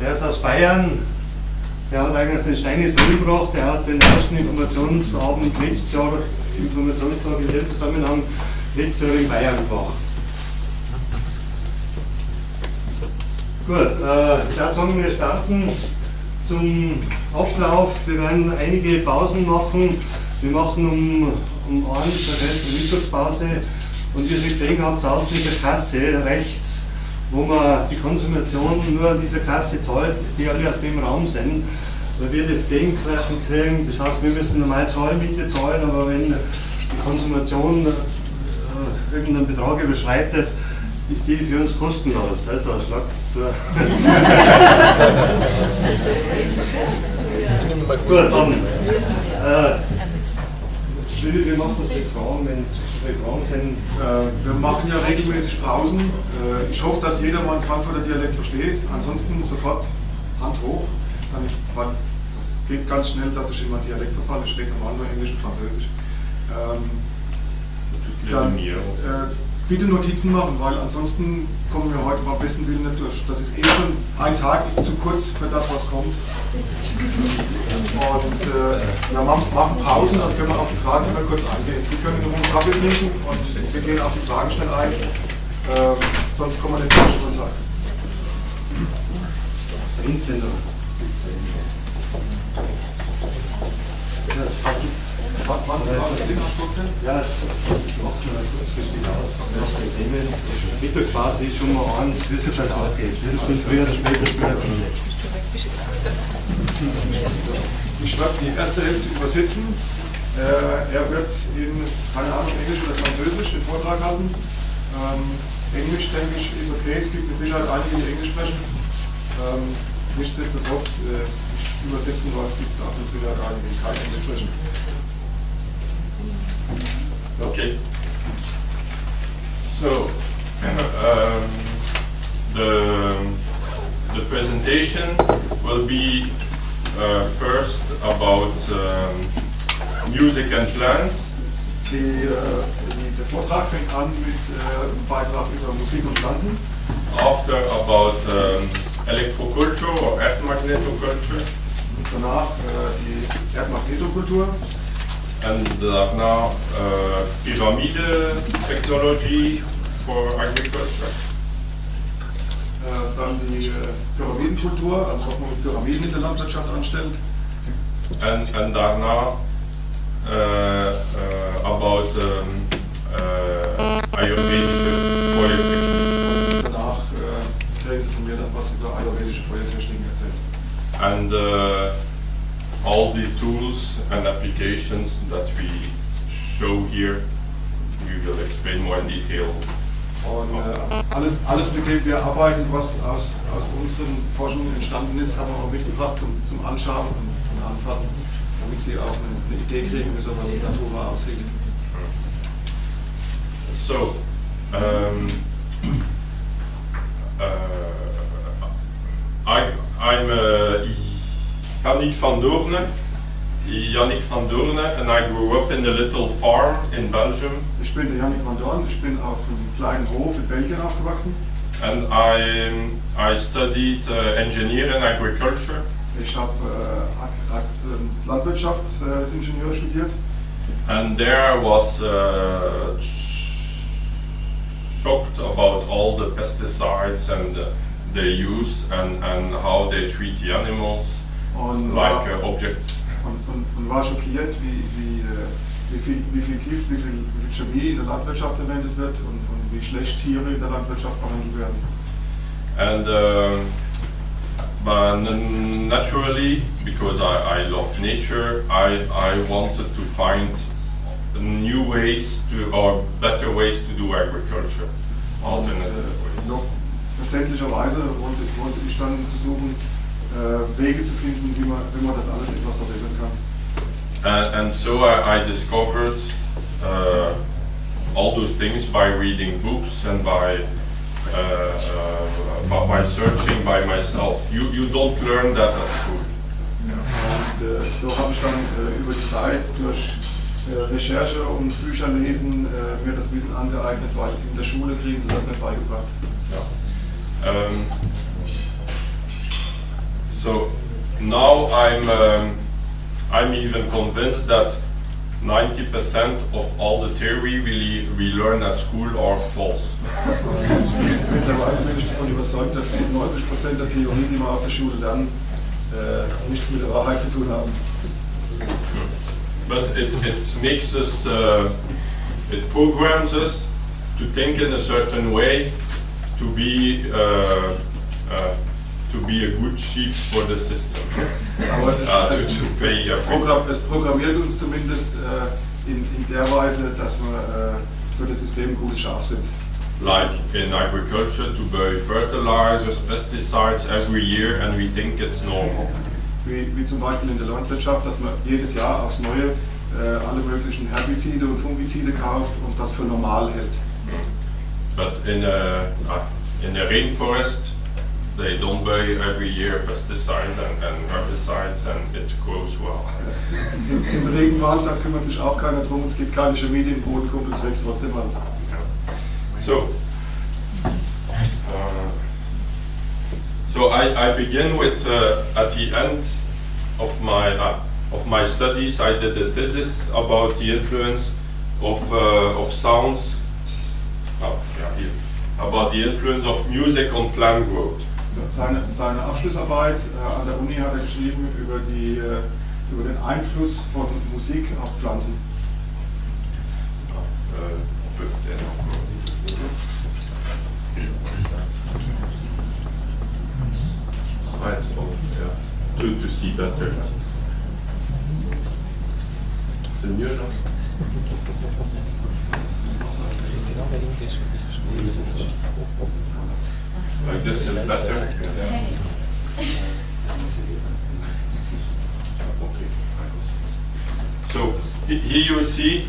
Der ist aus Bayern. Der hat eigentlich den Stein ins Rollen gebracht. Der hat den ersten Informationsabend letztes Jahr, Informationstag in dem Zusammenhang, letztes Jahr in Bayern gemacht. Gut, ich würde sagen, wir starten zum Ablauf. Wir werden einige Pausen machen. Wir machen um 1 eine Mittagspause. Und wie ihr gesehen habt, außen in der Kasse rechts, wo man die Konsumation nur an dieser Kasse zahlt, die alle aus dem Raum sind, weil wir das Gegenklassen kriegen. Das heißt, wir müssen normal Zahlmiete zahlen, aber wenn die Konsumation irgendeinen Betrag überschreitet, ist die für uns kostenlos. Also schlagt es zu. Gut, dann. Wir machen das mit Fragen, wenn Fragen sind. Wir machen ja regelmäßig Pausen. Ich hoffe, dass jeder mal einen Frankfurter Dialekt versteht. Ansonsten sofort Hand hoch. Weil das geht ganz schnell, dass ich immer Dialekt verfalle. Ich rede normal nur Englisch und Französisch. Dann bitte Notizen machen, weil ansonsten kommen wir heute beim besten Willen nicht durch. Das ist schon, ein Tag ist zu kurz für das, was kommt. Und wir machen Pausen, dann können wir auf die Fragen mal kurz eingehen. Sie können eine Runde Kaffee trinken und wir gehen auf die Fragen schnell ein. Sonst kommen wir nicht durch den Tag. 19. Ja, ich mache mal kurz geschwind aus. Mittagspause ist schon mal eins, wie es jetzt ausgeht. Wir sind früher oder später spielen. Ich werde die erste Hälfte übersetzen. Er wird in, keine Ahnung, Englisch oder Französisch den Vortrag halten. Englisch, denke ich, ist okay. Es gibt mit Sicherheit einige, die Englisch sprechen. Nichtsdestotrotz, ich übersetze nur, es gibt auch mit Sicherheit einige, die kein Englisch sprechen. Okay. So the presentation will be first about music and plants. Der Vortrag fängt an mit einem Beitrag über Musik und Pflanzen. After about Elektrokultur or Erdmagnetokultur. Danach die Erdmagnetokultur. And now Pyramide technology for agriculture. Dann die Pyramidenkultur, also was man mit Pyramiden in der Landwirtschaft anstellt. And now about ayurvedische Feuertechnik. Danach kriegen Sie von mir dann was über ayurvedische Feuertechniken erzählt. And all the tools and applications that we show here, we will explain more in detail. Und alles mit dem wir arbeiten, was aus unseren Forschungen entstanden ist, haben wir auch mitgebracht zum Anschauen und Anfassen, damit Sie auch eine Idee kriegen, wie sowas in Natura aussieht. So, I'm Yannick Van Doorne, and I grew up in a little farm in Belgium. Ich bin der Yannick Van Doorne, ich bin auf einem kleinen Hof in Belgien aufgewachsen. And I studied engineering and agriculture. Ich habe Landwirtschaftsingenieur studiert. And there I was shocked about all the pesticides and their use and how they treat the animals like objects. Und war schockiert, wie viel Gift, wie viel Chemie in der Landwirtschaft verwendet wird und wie schlecht Tiere in der Landwirtschaft behandelt werden. And but naturally, because I love nature, I wanted to find new ways or better ways to do agriculture. Alternative ways. Verständlicherweise wollte ich dann versuchen, Wege zu finden, wie man das alles etwas verbessern kann. And so I discovered all those things by reading books and by searching by myself. You don't learn that at school. Yeah. Und so habe ich dann über die Zeit durch Recherche und Bücher lesen mir das Wissen angeeignet, weil in der Schule kriegen sie das nicht beigebracht. Yeah. So now I'm even convinced that 90% of all the theory we learn at school are false. Mittlerweile bin ich davon überzeugt, dass 90% der Theorie, die wir auf der Schule lernen, nichts mit der Wahrheit zu tun haben. But it makes us, it programs us to think in a certain way, to be a good sheep for the system. Aber es programmiert uns zumindest in der Weise, dass wir für das System ein gutes Schaf sind. Like in agriculture, to buy fertilizers, pesticides every year, and we think it's normal. Wie zum Beispiel in der Landwirtschaft, dass man jedes Jahr aufs Neue alle möglichen Herbizide und Fungizide kauft und das für normal hält. But in a rainforest, they don't buy every year pesticides and herbicides, and it grows well. Im Regenwald, da kümmert sich auch keiner drum, es gibt keine Chemie im Boden, es wächst trotzdem alles. So I begin with at the end of my studies, I did a thesis about the influence of sounds. About the influence of music on plant growth. Seine Abschlussarbeit an der Uni hat er geschrieben über den Einfluss von Musik auf Pflanzen. To see better. C'est mieux là? Like this is better. Okay. So here you see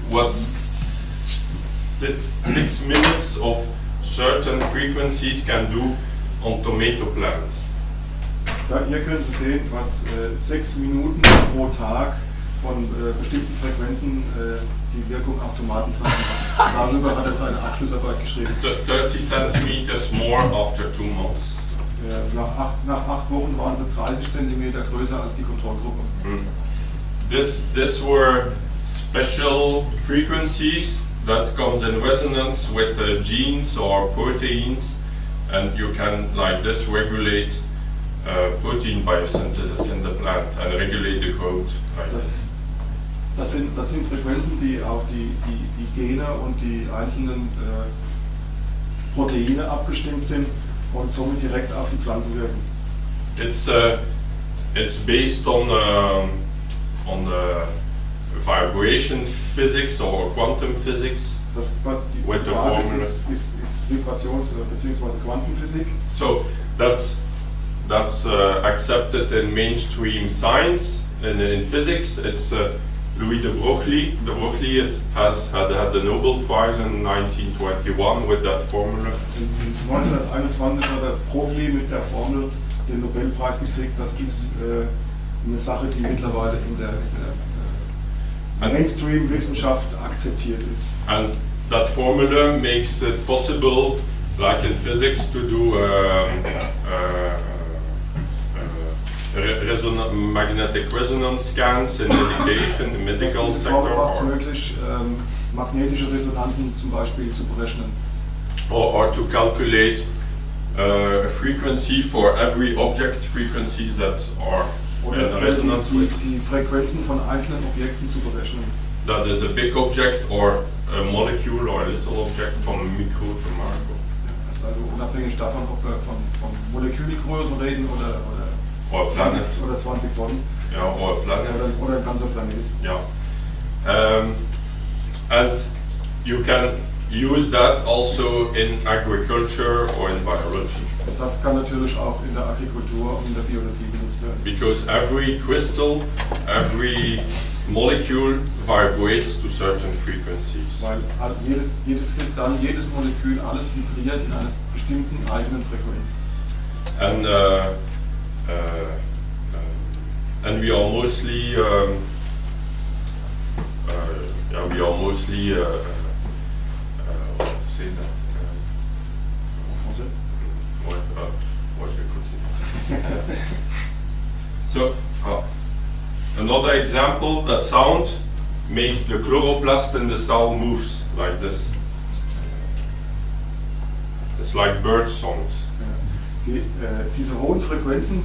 what 6 minutes of certain frequencies can do on tomato plants. Hier können Sie sehen, was 6 Minuten pro Tag von bestimmten Frequenzen die Wirkung auf Tomatenpflanzen hat. Darüber hat er seine Abschlussarbeit geschrieben. 30 centimeters more after 2 months. Nach 8 Wochen waren sie 30 cm größer als die Kontrollgruppe. This were special frequencies that comes in resonance with genes or proteins, and you can like this regulate protein biosynthesis in the plant and regulate the growth. Das sind Frequenzen, die auf die Gene und die einzelnen Proteine abgestimmt sind und somit direkt auf die Pflanze wirken. It's based on vibration physics or quantum physics. Die Basis ist Vibrations- bzw. Quantenphysik. So that's accepted in mainstream science. In physics, it's Louis de Broglie. De Broglie had the Nobel Prize in 1921 with that formula. 1921 hat der Broglie mit der Formel den Nobelpreis gekriegt. Das ist eine Sache, die mittlerweile in der Mainstream-Wissenschaft akzeptiert ist. And that formula makes it possible, like in physics, to do magnetic resonance scans in education, in medical sector. Macht es möglich, magnetische Resonanzen zum Beispiel zu berechnen. Or to calculate a frequency for every object, frequencies that are in resonance with. Die Frequenzen von einzelnen Objekten zu berechnen. That is a big object or a molecule or a little object from micro to macro. Das ist also unabhängig davon, ob wir von Molekülgrößen reden oder planet. 20 oder 20 Tonnen. Ja, or a planet. Oder ein ganzer Planet. Yeah. And you can use that also in agriculture or in biology. Das kann natürlich auch in der Agrikultur und in der Biologie benutzt werden. Because every crystal, every molecule vibrates to certain frequencies. Weil jedes Kristall, jedes Molekül, alles vibriert in einer bestimmten eigenen Frequenz. And we are mostly how to say that? Français? Moi je vais continuer. So, another example, that sound makes the chloroplast in the cell moves like this. It's like bird songs. Diese hohen Frequenzen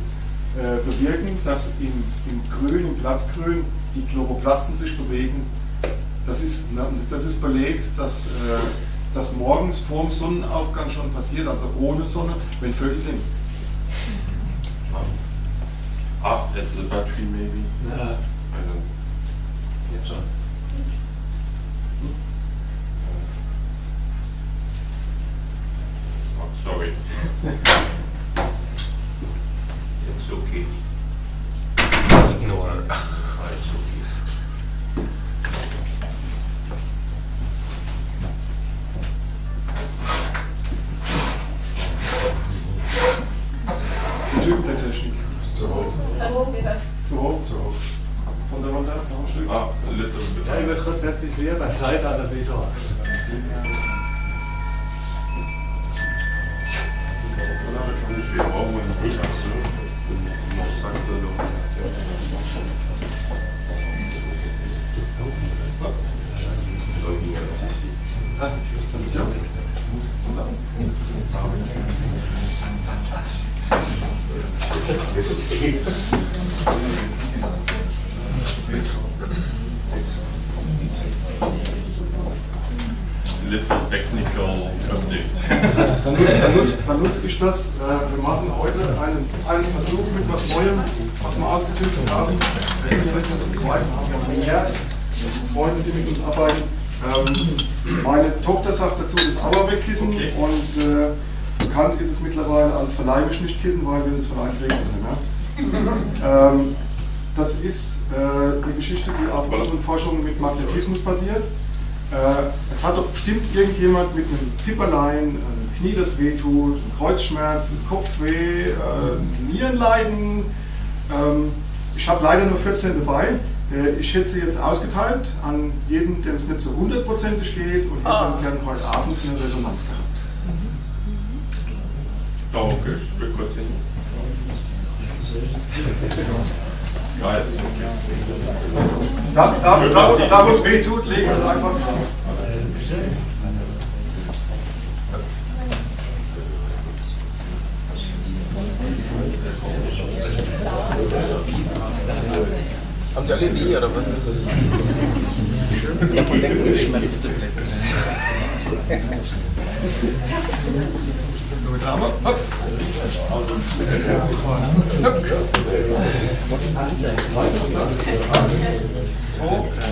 bewirken, dass im Grün, im Blattgrün, die Chloroplasten sich bewegen. Das ist belegt, dass morgens vorm Sonnenaufgang schon passiert, also ohne Sonne, wenn Vögel singen. That's the battery maybe? I don't. Jetzt schon. Oh, sorry. It's okay. Ignore. It's okay. Der Typ der Technik. Zu hoch. Zu hoch? Zu hoch. Von der runter, noch ein Stück. A little bit. Ja, ich muss grundsätzlich wieder bei Zeitalter besser. Little technical update. Dann nutze ich das. Wir machen heute einen Versuch mit was Neuem, was wir ausgetüftelt haben. Wir sind vielleicht noch zu zweit, haben wir mehr Freunde, die mit uns arbeiten. Meine Tochter sagt dazu das Auerbeck-Kissen und bekannt ist es mittlerweile als Verleihmischnichtkissen, weil wir es von einem kriegen müssen. Ne? Das ist eine Geschichte, die auf unseren Forschungen mit Magnetismus basiert. Es hat doch bestimmt irgendjemand mit einem Zipperlein, einem Knie, das wehtut, einem Kreuzschmerz, einem Kopfweh, Nierenleiden. Ich habe leider nur 14 dabei. Ich hätte sie jetzt ausgeteilt an jeden, dem es nicht so 100%ig geht, und hätte dann gerne heute Abend eine Resonanz gehabt. Danke, Spekulieren. Ja, ist okay. Da wo es weh tut, legen wir es einfach drauf. Haben die alle weh oder was? Schön geschmerzte Blätter.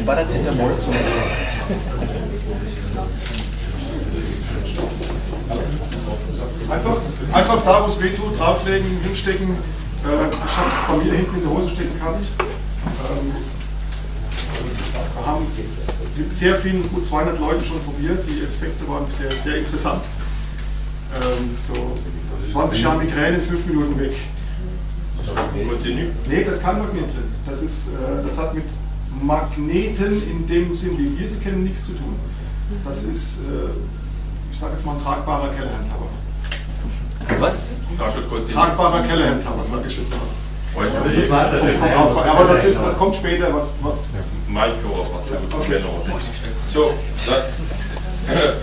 Paracetamol. Einfach da, wo es weh tut, drauflegen, hinstecken. Ich habe es bei mir hinten in der Hose stecken gehabt. Wir haben mit sehr vielen, gut 200 Leuten schon probiert. Die Effekte waren sehr, sehr interessant. So 20 Jahre Migräne in 5 Minuten weg. Nee, das ist kein Magnet. Das hat mit Magneten in dem Sinn, wie wir sie kennen, nichts zu tun. Das ist, ich sage jetzt mal, ein tragbarer Kellerhemdtabak. Was? Tragbarer Kellerhemdtabak, sage ich jetzt mal. Aber das kommt später, was micro. Okay. So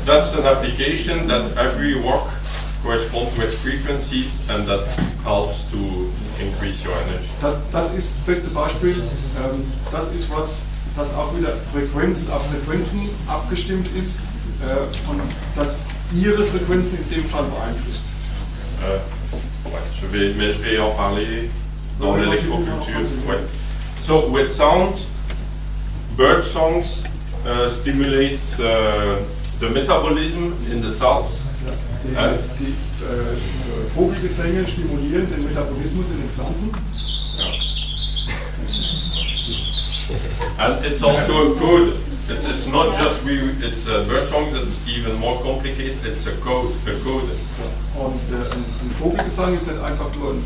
that's an application that every rock corresponds with frequencies, and that helps to increase your energy. Das ist das beste Beispiel. Das ist was, das auch wieder auf Frequenzen abgestimmt ist und das ihre Frequenzen in dem Fall beeinflusst. Je vais en parler dans l'électroculture. Ouais. So with sound, bird songs stimulates the metabolism in the cells. Die Vogelgesänge stimulieren den Metabolismus in den Pflanzen. And it's also a code. It's not just it's a bird song that's even more complicated. It's a code. Und ein Vogelgesang ist nicht einfach nur ein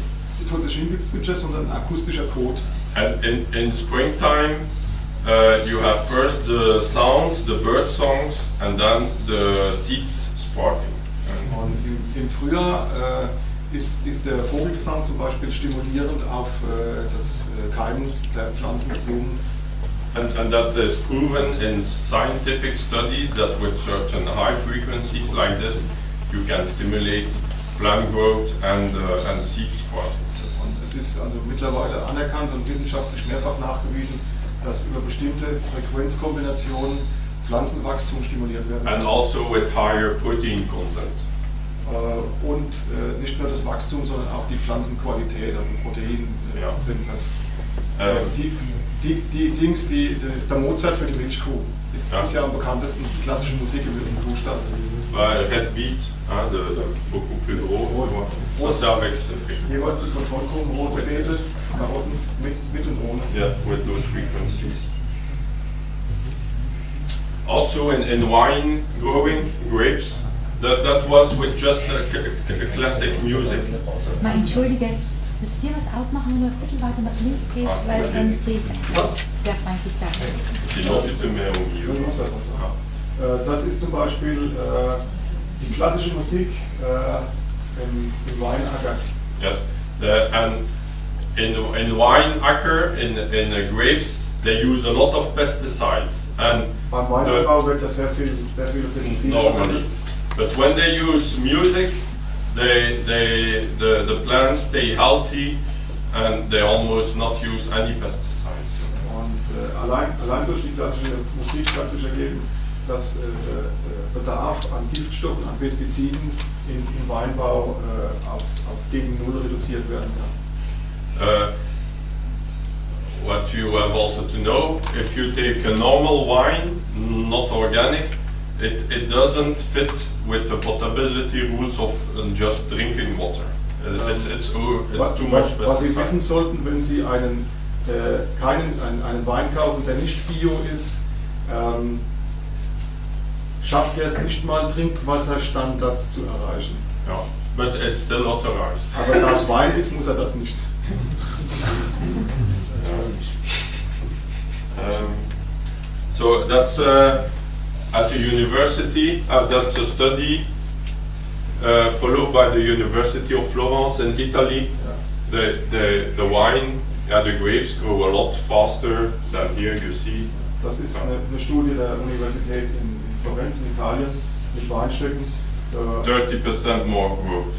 Zwitscher, sondern ein akustischer Code. And in springtime, you have first the sounds, the bird songs, and then the seeds sprouting. Und im Frühjahr ist der Vogelgesang zum Beispiel stimulierend auf das Keimen der Pflanzen und Blumen. And that is proven in scientific studies that with certain high frequencies like this, you can stimulate plant growth and seed sprouting. Und es ist also mittlerweile anerkannt und wissenschaftlich mehrfach nachgewiesen, dass über bestimmte Frequenzkombinationen Pflanzenwachstum stimuliert werden. And also with higher protein content. Und nicht nur das Wachstum, sondern auch die Pflanzenqualität, also Proteinsatz. Der Mozart für die Milchkuh ist ja am bekanntesten, die klassische Musik im Kuhstall. Red beet, beaucoup plus gros. Ça c'est avec ce fréquence. Jeweils die Kontrollkurven, rote Beete, Karotten mit und ohne. Yeah, with those frequencies. Also in wine growing, grapes, that was with just classic music. Mal entschuldige, willst du dir was ausmachen, wenn du ein bisschen weiter nach links gehst, weil dann sehe ich sehr freundlich da. Sinon tu te mets au milieu. Das ist zum Beispiel die klassische Musik im Weinacker. Yes, and in wine acker, in grapes, they use a lot of pesticides. And beim Weinanbau wird das sehr viel Pestizide normally. But when they use music, the plants stay healthy and they almost not use any pesticides. Und allein durch die klassische Musik kann sich ergeben, dass der Bedarf an Giftstoffen, an Pestiziden im Weinbau auf gegen Null reduziert werden kann. What you have also to know, if you take a normal wine, not organic, it doesn't fit with the potability rules of just drinking water. It's too much pesticide. Was Sie wissen sollten, wenn Sie einen Wein kaufen, der nicht bio ist, schafft er es nicht mal, Trinkwasserstandards zu erreichen. Yeah, but it's still authorized. Aber da es Wein ist, muss er das nicht. So that's at the university, that's a study followed by the University of Florence in Italy. The wine, the grapes grow a lot faster than here you see. Das ist eine Studie der Universität in Florenz in Italien mit Weinstöcken. 30% more growth.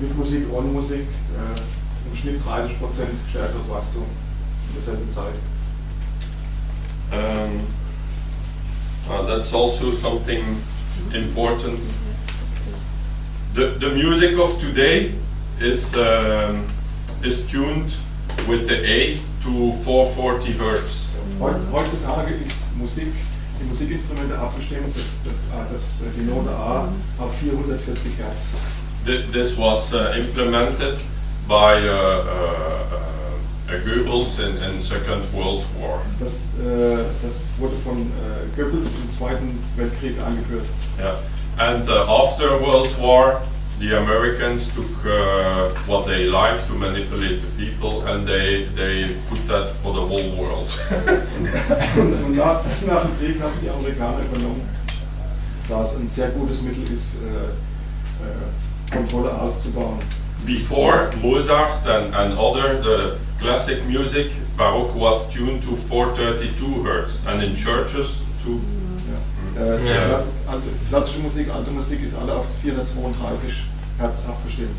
Mit Musik, ohne Musik, im Schnitt 30% stärkeres Wachstum in derselben Zeit. That's also something important. The music of today is tuned with the A to 440 Hz. Heutzutage ist die Musikinstrumente abgestimmt, die Note A auf 440 Hertz. This was implemented by Goebbels in Second World War. Das wurde von Goebbels im Zweiten Weltkrieg eingeführt. Yeah, and after World War, the Americans took what they liked to manipulate the people, and they put that for the whole world. Und nach dem Krieg haben es die Amerikaner übernommen, da es ein sehr gutes Mittel ist, Kontrolle auszubauen. Before Mozart and other, the classic music, Baroque was tuned to 432 Hz, and in churches too. Klassische Musik, alte Musik ist alle auf 432 Hertz abgestimmt.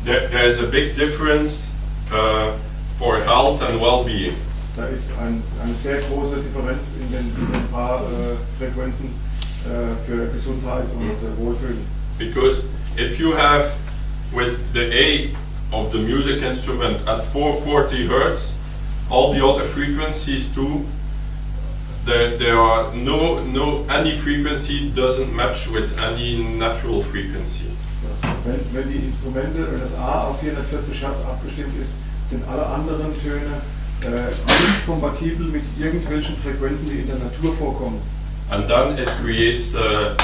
There is a big difference for health and well-being. Da ist eine sehr große Differenz in den paar Frequenzen für Gesundheit und Wohlfühlen. Because if you have with the A of the music instrument at 440 Hz, all the other frequencies too, there are any frequency doesn't match with any natural frequency. Wenn die Instrumente, wenn das A auf 440 Hertz abgestimmt ist, sind alle anderen Töne nicht kompatibel mit irgendwelchen Frequenzen, die in der Natur vorkommen. And then it creates a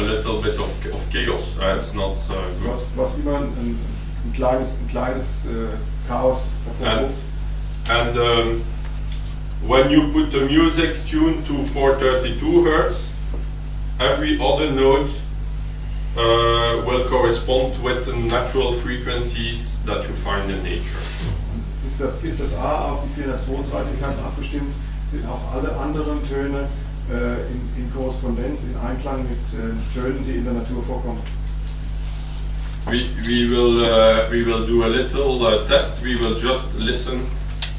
little bit of chaos. It's not good. Was immer ein kleines Chaos hervorruft. And when you put the music tuned to 432 Hz, every other note will correspond with the natural frequencies that you find in nature. Ist das A auf die 432 Hertz abgestimmt, sind auch alle anderen Töne in Korrespondenz, in Einklang mit Tönen, die in der Natur vorkommen. We will do a little test. We will just listen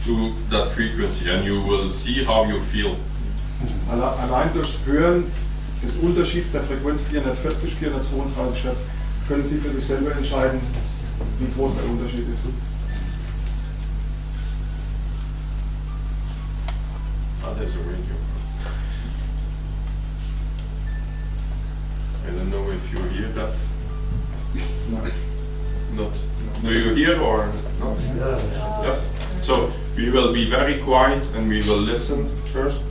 to that frequency and you will see how you feel. Allein durch Hören des Unterschieds der Frequenz 440, 432 Hertz können Sie für sich selber entscheiden, wie groß der Unterschied ist. There's a radio. I don't know if you hear that. No. Not. Do you hear or not? Ja. Yes. So we will be very quiet and we will listen first.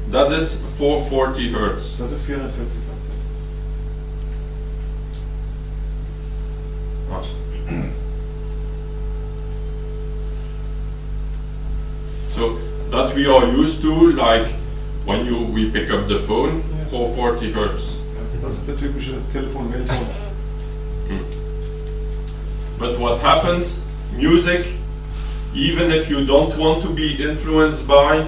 That is 440 Hertz. Das ist 440 Hertz jetzt. So that we are used to, like when we pick up the phone, 440 Hertz. Das ist der typische Telefon-Weltton. But what happens, music, even if you don't want to be influenced by,